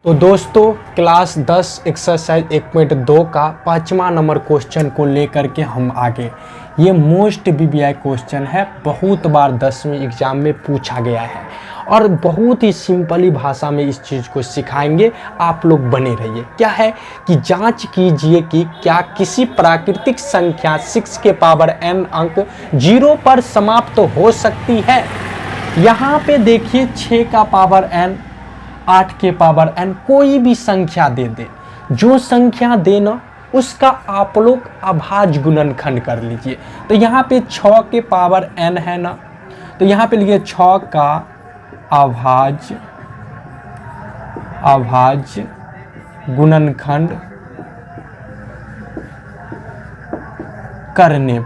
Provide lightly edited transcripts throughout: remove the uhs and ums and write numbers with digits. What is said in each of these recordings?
तो दोस्तों class 10 exercise 1.2 का 5वां नंबर क्वेश्चन को लेकर के हम आगे। ये मोस्ट बीबीआई क्वेश्चन है, बहुत बार 10वीं एग्जाम में पूछा गया है और बहुत ही सिंपली भाषा में इस चीज़ को सिखाएंगे। आप लोग बने रहिए। क्या है कि जांच कीजिए कि क्या किसी प्राकृतिक संख्या 6 के पावर n अंक 0 पर समाप्त हो सकती है। यहाँ पे देखिए 6 का पावर n, 8 के पावर n, कोई भी संख्या दे दे, जो संख्या देना उसका आप लोग अभाज्य गुणनखंड कर लीजिए। तो यहाँ पे 6 के पावर n है ना, तो यहाँ पे लिखिए 6 का अभाज्य गुणनखंड करने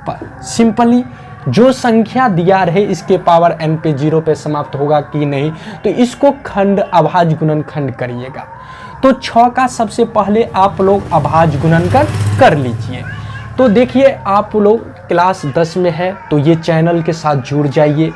पर सिंपली जो संख्या दिया रहे इसके पावर n पे 0 पे समाप्त होगा कि नहीं, तो इसको खंड अभाज्य गुणनखंड करिएगा। तो 6 का सबसे पहले आप लोग अभाज्य गुणनखंड कर लीजिए। तो देखिए आप लोग क्लास 10 में है तो ये चैनल के साथ जुड़ जाइए।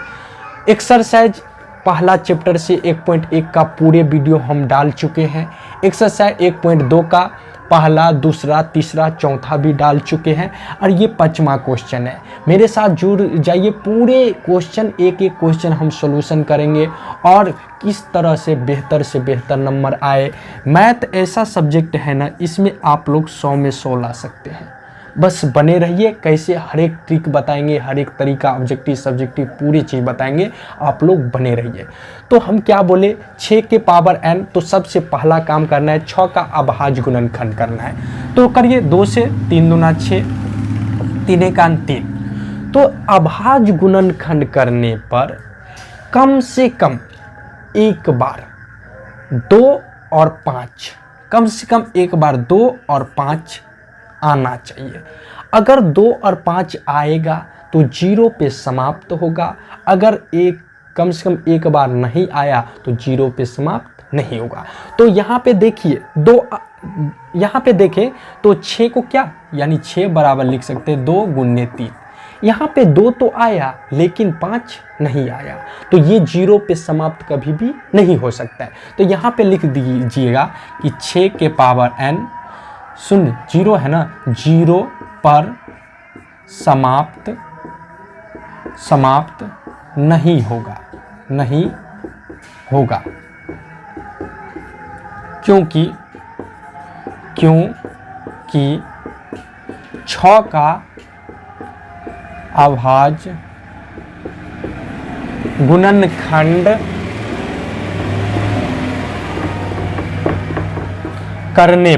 एक्सरसाइज पहला चैप्टर से 1.1 का पूरे वीडियो हम डाल चुके हैं। एक्सरसाइज 1.2 का पहला, दूसरा, तीसरा, चौथा भी डाल चुके हैं और ये 5वां क्वेश्चन है। मेरे साथ जुड़ जाइए, पूरे क्वेश्चन एक एक क्वेश्चन हम सॉल्यूशन करेंगे और किस तरह से बेहतर नंबर आए। मैथ ऐसा सब्जेक्ट है ना, इसमें आप लोग 100 में 100 ला सकते हैं। बस बने रहिए, कैसे हर एक ट्रिक बताएंगे, हर एक तरीका, ऑब्जेक्टिव सब्जेक्टिव पूरी चीज़ बताएंगे, आप लोग बने रहिए। तो हम क्या बोले, 6 के पावर n, तो सबसे पहला काम करना है 6 का अभाज्य गुणनखंड करना है। तो करिए 2 से 3 दूना 6, 3 एका 3। तो अभाज्य गुणनखंड करने पर कम से कम एक बार 2 और 5, कम से कम एक बार 2 और 5 आना चाहिए। अगर 2 और 5 आएगा तो 0 पे समाप्त होगा। अगर कम से कम एक बार नहीं आया तो 0 पे समाप्त नहीं होगा। तो यहाँ पे देखिए यहाँ पे देखें तो 6 को क्या, यानी 6 बराबर लिख सकते हैं 2 गुने 3। यहाँ पे 2 तो आया लेकिन 5 नहीं आया, तो ये 0 पे समाप्त कभी भी नहीं हो सकता है। तो यहाँ पे लिख दीजिएगा कि 6 के पावर n, शून्य 0 है ना, 0 पर समाप्त नहीं होगा क्योंकि 6 का अभाज्य गुणनखंड करने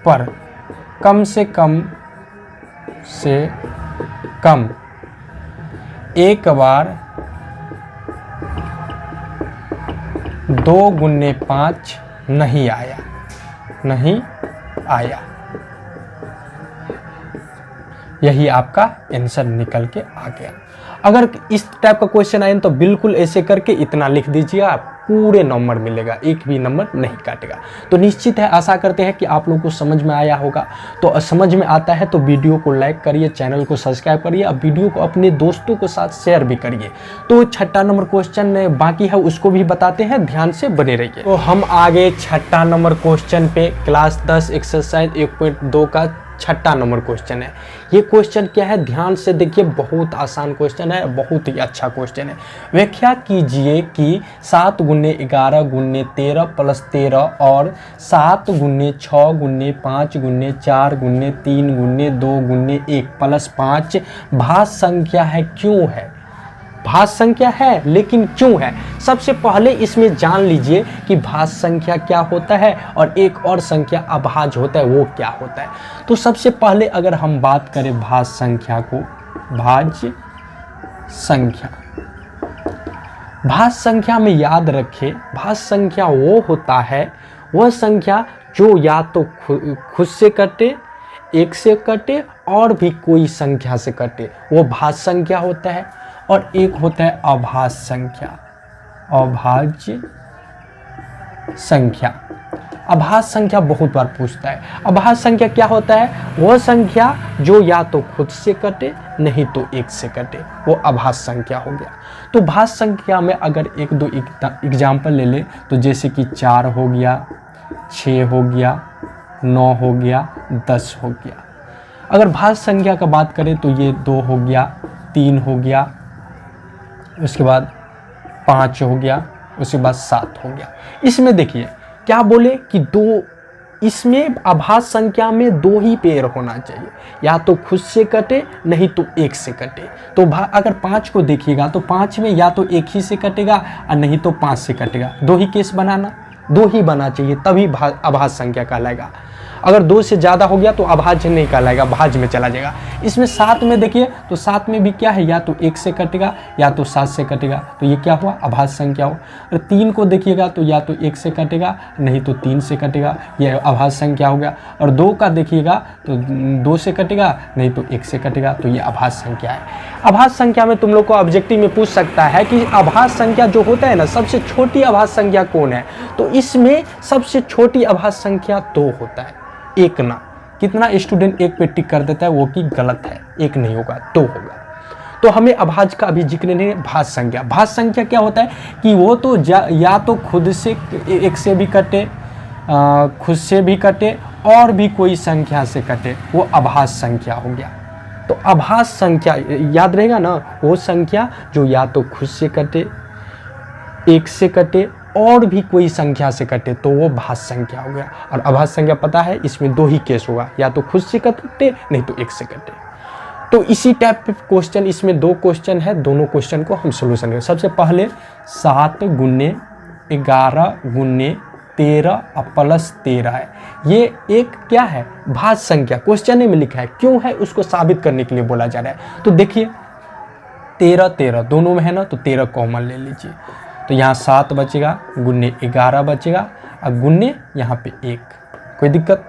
पर कम से कम एक बार 2 गुने 5 नहीं आया। यही आपका आंसर निकल के आ गया। अगर इस टाइप का क्वेश्चन आए तो बिल्कुल ऐसे करके इतना लिख दीजिए, आप पूरे नंबर मिलेगा, एक भी नंबर नहीं काटेगा। तो निश्चित है, आशा करते हैं कि आप लोगों को समझ में आया होगा। तो समझ में आता है तो वीडियो को लाइक करिए, चैनल को सब्सक्राइब करिए और वीडियो को अपने दोस्तों के साथ शेयर भी करिए। तो 6ठा नंबर क्वेश्चन बाकी है, उसको भी बताते हैं, ध्यान से बने रहिए। तो हम आगे 6ठा नंबर क्वेश्चन पे, क्लास 10 एक्सरसाइज 1.2 का 6ठा नंबर क्वेश्चन है। ये क्वेश्चन क्या है, ध्यान से देखिए, बहुत आसान क्वेश्चन है, बहुत ही अच्छा क्वेश्चन है। व्याख्या कीजिए कि 7 गुने 11 गुने 13 प्लस 13 और 7 गुने 6 गुने 5 गुने 4 गुने 3 गुने 2 गुने 1 प्लस 5 भाज्य संख्या है, क्यों है? भाज्य संख्या है लेकिन क्यों है? सबसे पहले इसमें जान लीजिए कि भाज्य संख्या क्या होता है और एक और संख्या अभाज्य होता है, वो क्या होता है। तो सबसे पहले अगर हम बात करें भाज्य संख्या को, भाज्य संख्या में याद रखें, भाज्य संख्या वो होता है, वह संख्या जो या तो खुद से कटे, एक से कटे और भी कोई संख्या से कटे, वो भाज्य संख्या होता है। और एक होता है अभाज्य संख्या। अभाज्य संख्या बहुत बार पूछता है। अभाज्य संख्या क्या होता है? वह संख्या जो या तो खुद से कटे नहीं तो 1 से कटे, वो अभाज्य संख्या हो गया। तो भाज्य संख्या में अगर एक दो एग्जाम्पल ले ले तो जैसे कि 4 हो गया, 6 हो गया, 9 हो गया, 10 हो गया। अगर भाज्य संख्या का बात करें तो ये 2 हो गया, 3 हो गया, उसके बाद 5 हो गया, उसके बाद 7 हो गया। इसमें देखिए क्या बोले कि 2, इसमें अभाज्य संख्या में 2 ही पेयर होना चाहिए, या तो खुद से कटे नहीं तो 1 से कटे। तो अगर 5 को देखिएगा तो 5 में या तो 1 ही से कटेगा और नहीं तो 5 से कटेगा। 2 ही केस बनाना, 2 ही बना चाहिए तभी अभाज्य संख्या कहलाएगा। अगर 2 से ज़्यादा हो गया तो अभाज्य नहीं कहलाएगा, भाज्य में चला जाएगा। इसमें 7 में देखिए तो 7 में भी क्या है, या तो 1 से कटेगा या तो 7 से कटेगा, तो ये क्या हुआ? अभाज्य संख्या हुआ। और 3 को देखिएगा तो या तो 1 से कटेगा नहीं तो 3 से कटेगा, ये अभाज्य संख्या हो गया। और 2 का देखिएगा तो 2 से कटेगा नहीं तो 1 से कटेगा, तो ये अभाज्य संख्या है। अभाज्य संख्या में तुम लोग को ऑब्जेक्टिव में पूछ सकता है कि अभाज्य संख्या जो होता है ना, सबसे छोटी अभाज्य संख्या कौन है? तो इसमें सबसे छोटी अभाज्य संख्या 2 होता है, 1 ना। कितना स्टूडेंट 1 पे टिक कर देता है वो कि गलत है, 1 नहीं होगा, 2 होगा। तो हमें अभाज्य का अभी जिक्र नहीं है। भाज्य संख्या, भाज्य संख्या क्या होता है कि वो तो या तो खुद से 1 से भी कटे, खुद से भी कटे और भी कोई संख्या से कटे, वो अभाज्य संख्या हो गया। तो अभाज्य संख्या याद रहेगा ना, वो संख्या जो या तो खुद से कटे, 1 से कटे और भी कोई संख्या से कटे, तो वो भाज्य संख्या हो गया। और अभाज्य संख्या पता है इसमें 2 ही केस होगा, या तो खुद से कटे नहीं तो 1 से कटे। तो इसी टाइप के क्वेश्चन, इसमें 2 क्वेश्चन है, दोनों क्वेश्चन को हम सोल्यूशन करेंगे। सबसे पहले 7 गुने 11 गुने 13 और प्लस 13 है, ये एक क्या है? भाज्य संख्या। क्वेश्चन में लिखा है, क्यों है उसको साबित करने के लिए बोला जा रहा है। तो देखिए 13 दोनों में है ना, तो 13 कॉमन ले लीजिए, तो यहाँ 7 बचेगा, गुन्ने 11 बचेगा और गुन्ने यहाँ पे 1, कोई दिक्कत।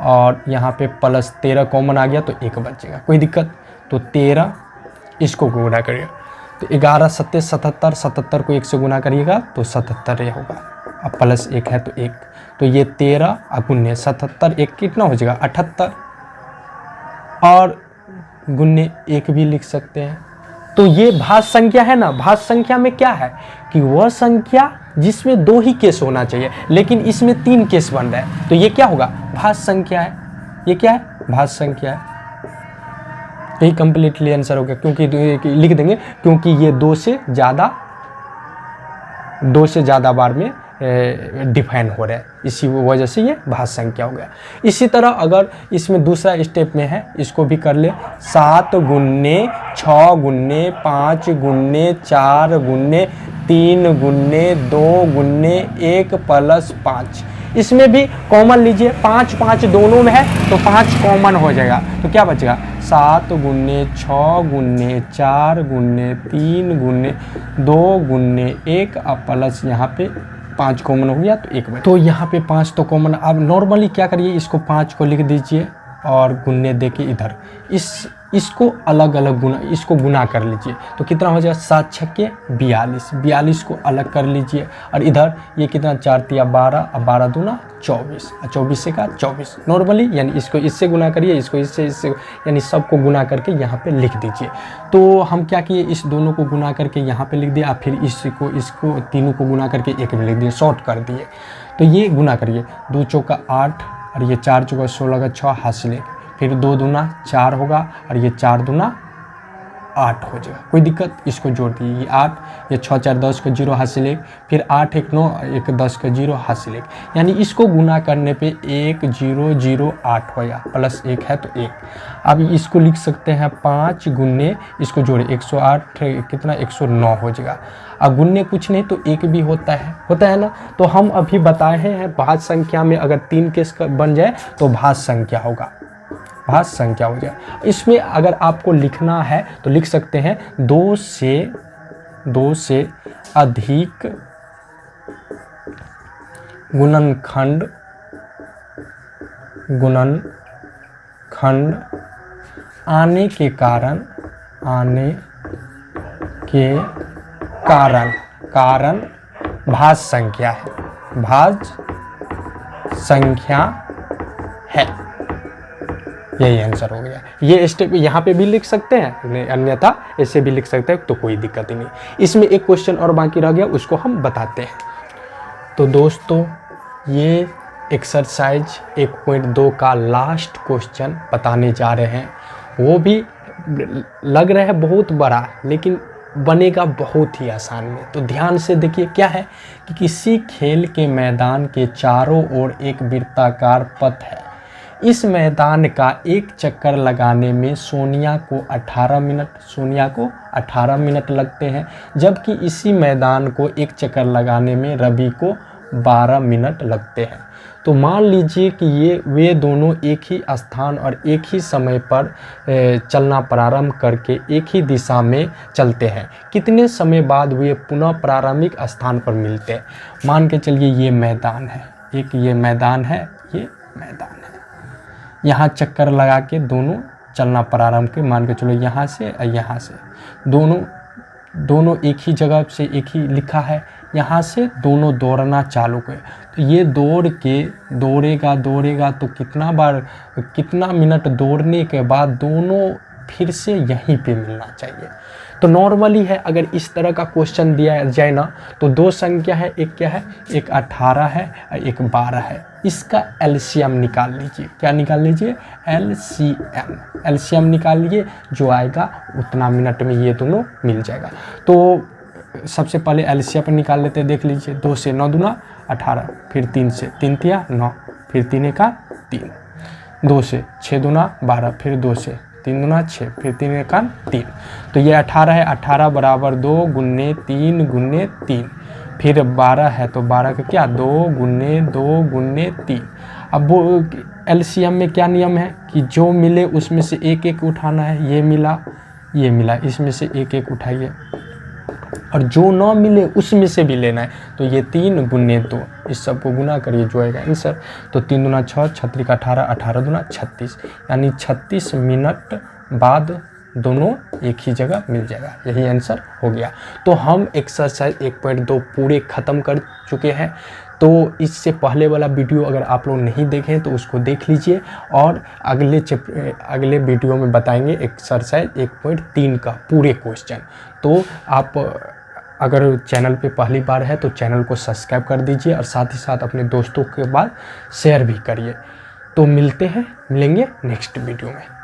और यहाँ पे प्लस 13 कॉमन आ गया तो 1 बचेगा, कोई दिक्कत। तो 13 इसको गुना करिएगा तो 11 7 77, 77 को 1 से गुना करिएगा तो 77 होगा, अब प्लस 1 है तो 1, तो ये 13 और गुन्ने 77, 1 कितना हो जाएगा? 78, और गुन्ने 1 भी लिख सकते हैं। तो ये भाज्य संख्या है ना। भाज्य संख्या में क्या है कि वह संख्या जिसमें 2 ही केस होना चाहिए, लेकिन इसमें 3 केस बन रहा है, तो ये क्या होगा? भाज्य संख्या है। ये क्या है? भाज्य संख्या है। यही कंप्लीटली आंसर हो गया, क्योंकि लिख देंगे क्योंकि ये 2 से ज़्यादा बार में डिफाइन हो रहा है, इसी वजह से ये भाज्य संख्या हो गया। इसी तरह अगर इसमें दूसरा स्टेप में है, इसको भी कर ले। 7 गुन्ने 6 गुन्ने 5 गुन्ने 4 गुन्ने 3 गुन्ने 2 गुन्ने 1 प्लस 5, इसमें भी कॉमन लीजिए। 5 5 दोनों में है तो 5 कॉमन हो जाएगा, तो क्या बचेगा? 7 गुन्ने 6 गुन्ने 4 गुन्ने 3 गुन्ने 2 गुन्ने 1 और प्लस यहाँ पे 5 कॉमन हो गया तो 1 बचा। तो यहाँ पे 5 तो कॉमन। अब नॉर्मली क्या करिए, इसको 5 को लिख दीजिए और गुन्ने देके इधर इसको अलग अलग गुना, इसको गुना कर लीजिए तो कितना हो जाएगा? 7 छक्के 42, 42 को अलग कर लीजिए। और इधर ये कितना? 4 तिया 12 और 12 दूना 24 और 24 से का 24। नॉर्मली यानी इसको इससे गुना करिए, इसको इससे, यानी सबको गुना करके यहाँ पे लिख दीजिए। तो हम क्या किए, इस दोनों को गुना करके यहाँ पे लिख दिया और फिर इसको तीनों को गुना करके 1 में लिख दिए, शॉर्ट कर दिए। तो ये गुना करिए, 2 चौका 8 और ये 4 चौका 16 का 6 हासिल, फिर 2 दूना 4 होगा और ये 4 दूना 8 हो जाएगा, कोई दिक्कत। इसको जोड़ दिए, ये 8, ये 6 4 10 का 0 हासिल 1, फिर 8 1 9 1 10 का 0 हासिल 1, यानी इसको गुना करने पे 1 0 0 8 होगा, प्लस 1 है तो 1। अब इसको लिख सकते हैं 5 गुन्ने, इसको जोड़े 108 कितना 109 हो जाएगा। अब गुन्ने कुछ नहीं तो 1 भी होता है ना। तो हम अभी बताए हैं भाज्य संख्या में अगर 3 केस बन जाए तो भाज्य संख्या होगा, भाज्य संख्या हो जाए। इसमें अगर आपको लिखना है तो लिख सकते हैं 2 से अधिक गुणनखंड आने के कारण भाज्य संख्या है, भाज्य संख्या है। यही आंसर हो गया। ये स्टेप यहाँ पे भी लिख सकते हैं, अन्यथा ऐसे भी लिख सकते हैं, तो कोई दिक्कत ही नहीं। इसमें एक क्वेश्चन और बाकी रह गया, उसको हम बताते हैं। तो दोस्तों ये एक्सरसाइज 1.2 का लास्ट क्वेश्चन बताने जा रहे हैं। वो भी लग रहा है बहुत बड़ा, लेकिन बनेगा बहुत ही आसान में। तो ध्यान से देखिए क्या है कि किसी खेल के मैदान के चारों ओर एक वृत्ताकार पथ है। इस मैदान का एक चक्कर लगाने में सोनिया को 18 मिनट लगते हैं, जबकि इसी मैदान को एक चक्कर लगाने में रवि को 12 मिनट लगते हैं। तो मान लीजिए कि वे दोनों एक ही स्थान और एक ही समय पर चलना प्रारंभ करके एक ही दिशा में चलते हैं। कितने समय बाद वे पुनः प्रारंभिक स्थान पर मिलते हैं? मान के चलिए ये मैदान है, एक ये मैदान है, ये मैदान है। यहाँ चक्कर लगा के दोनों चलना प्रारंभ के, मान के चलो यहाँ से और यहाँ से, दोनों एक ही जगह से, एक ही लिखा है, यहाँ से दोनों दौड़ना चालू करे। तो ये दौड़ेगा तो कितना मिनट दौड़ने के बाद दोनों फिर से यहीं पे मिलना चाहिए। तो नॉर्मली है, अगर इस तरह का क्वेश्चन दिया जाए ना, तो दो संख्या है, एक क्या है, एक 18 है और एक 12 है। इसका एलसीएम निकाल लीजिए। क्या निकाल लीजिए? एलसीएम निकाल लीजिए, जो आएगा उतना मिनट में ये दोनों मिल जाएगा। तो सबसे पहले एलसीएम पर निकाल लेते हैं, देख लीजिए। 2 से 9 दूना 18, फिर 3 से 3 तिया 9, फिर 3 एका 3, 2 से 6 दूना 12, फिर 2 से 3 दूना 6, फिर 3 एका 3। तो ये 18 है, 18 बराबर 2 गुने 3 गुने 3, फिर 12 है तो 12 का क्या 2 गुने 3। अब वो एलसीएम में क्या नियम है कि जो मिले उसमें से एक एक उठाना है। ये मिला, इसमें से एक एक उठाइए, और जो ना मिले उसमें से भी लेना है। तो ये 3 गुने 2, इस सब को गुना करिए, जो आएगा आंसर। तो 3 दूना 6, 6 का 18, 18 दूना 36, यानी 36 मिनट बाद दोनों एक ही जगह मिल जाएगा। यही आंसर हो गया। तो हम एक्सरसाइज 1.2 पूरे ख़त्म कर चुके हैं। तो इससे पहले वाला वीडियो अगर आप लोग नहीं देखें तो उसको देख लीजिए, और अगले वीडियो में बताएंगे एक्सरसाइज 1.3 का पूरे क्वेश्चन। तो आप अगर चैनल पे पहली बार है तो चैनल को सब्सक्राइब कर दीजिए, और साथ ही साथ अपने दोस्तों के बाद शेयर भी करिए। तो मिलेंगे नेक्स्ट वीडियो में।